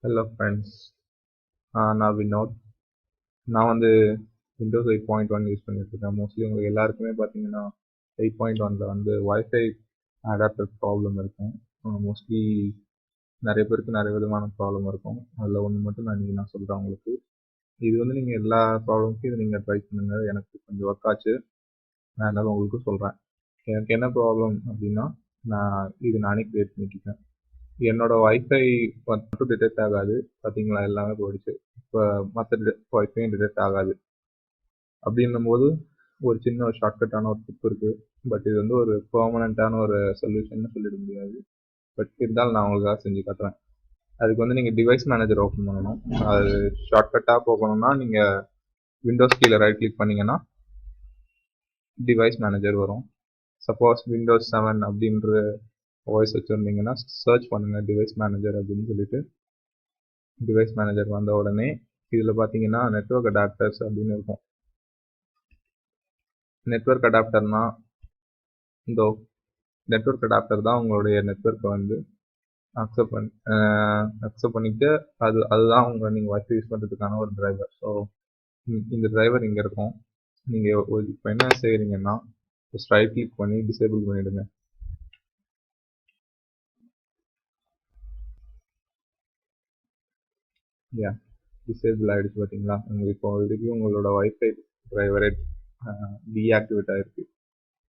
Hello friends, நான் வினோத். நான் வந்து விண்டோஸ் 8.1 யூஸ் பண்ணிட்டுருக்கேன். மோஸ்ட்லி உங்களுக்கு எல்லாருக்குமே பார்த்தீங்கன்னா 8.1ல் வந்து வைஃபை அடாப்டர் ப்ராப்ளம் இருக்கும். மோஸ்ட்லி நிறைய பேருக்கு நிறைய விதமான ப்ராப்ளம் இருக்கும். அதில் ஒன்று மட்டும் நான் சொல்கிறேன் உங்களுக்கு. இது வந்து நீங்கள் எல்லா ப்ராப்ளம்ஸும் இதை நீங்கள் ட்ரை பண்ணுங்கள். எனக்கு கொஞ்சம் ஒர்க் ஆச்சு. நான் அதனால் உங்களுக்கு சொல்கிறேன். எனக்கு என்ன ப்ராப்ளம் அப்படின்னா, நானே க்ரியேட் பண்ணிக்கிட்டேன். என்னோட வைஃபை மட்டும் டிடெக்ட் ஆகாது. பார்த்தீங்களா, எல்லாமே போயிடுச்சு. இப்போ மற்ற வைஃபையும் டிடெக்ட் ஆகாது. அப்படின்னும்போது ஒரு சின்ன ஒரு ஷார்ட்கட்டான ஒரு டிப் இருக்குது. பட் இது வந்து ஒரு பெர்மனண்ட்டான ஒரு சொல்யூஷன் சொல்லிட முடியாது. பட் இருந்தாலும் நான் உங்களுக்காக செஞ்சு காட்டுறேன். அதுக்கு வந்து நீங்கள் டிவைஸ் மேனேஜர் ஓப்பன் பண்ணணும். அது ஷார்ட்கட்டாக போகணும்னா நீங்கள் விண்டோஸ் கீழே ரைட் கிளிக் பண்ணிங்கன்னா டிவைஸ் மேனேஜர் வரும். சப்போஸ் விண்டோஸ் 7 அப்படின்ற வாய்ஸ் வச்சுருந்தீங்கன்னா சர்ச் பண்ணுங்கள் டிவைஸ் மேனேஜர் அப்படின்னு சொல்லிட்டு. டிவைஸ் மேனேஜர் வந்த உடனே இதில் பார்த்தீங்கன்னா நெட்வொர்க் அடாப்டர்ஸ் அப்படின்னு இருக்கும். நெட்வொர்க் அடாப்டர்னா இந்த நெட்வொர்க் அடாப்டர் தான் உங்களுடைய நெட்வொர்க்கை வந்து அக்செப்ட் பண்ணிட்டு அதுதான் நீங்கள் வைஃபை யூஸ் பண்ணுறதுக்கான ஒரு டிரைவர். ஸோ இந்த டிரைவர் இங்கே இருக்கும். நீங்கள் இப்போ என்ன செய்கிறீங்கன்னா ரைட் கிளிக் பண்ணி டிசேபிள் பண்ணிவிடுங்க. டிசேபிள் ஆகிடுச்சு பார்த்தீங்களா. உங்களுக்கு இப்போ இதுக்கு உங்களோட வைஃபை டிரைவரே டீஆக்டிவேட் ஆகிருக்கு.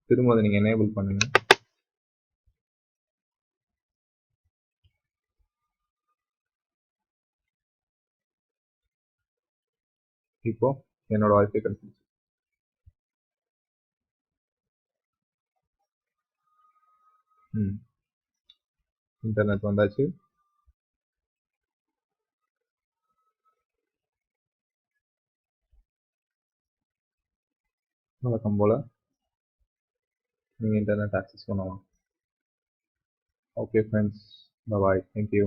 திரும்ப அதை நீங்கள் எனேபிள் பண்ணுங்கள். இப்போ என்னோட வைஃபை கிடைச்சிருச்சு. இன்டர்நெட் வந்தாச்சு. வழக்கம் போல் நீங்கள் இன்டர்நெட் ஆக்சஸ் பண்ணலாம். ஓகே ஃப்ரெண்ட்ஸ், பாய். தேங்க்யூ.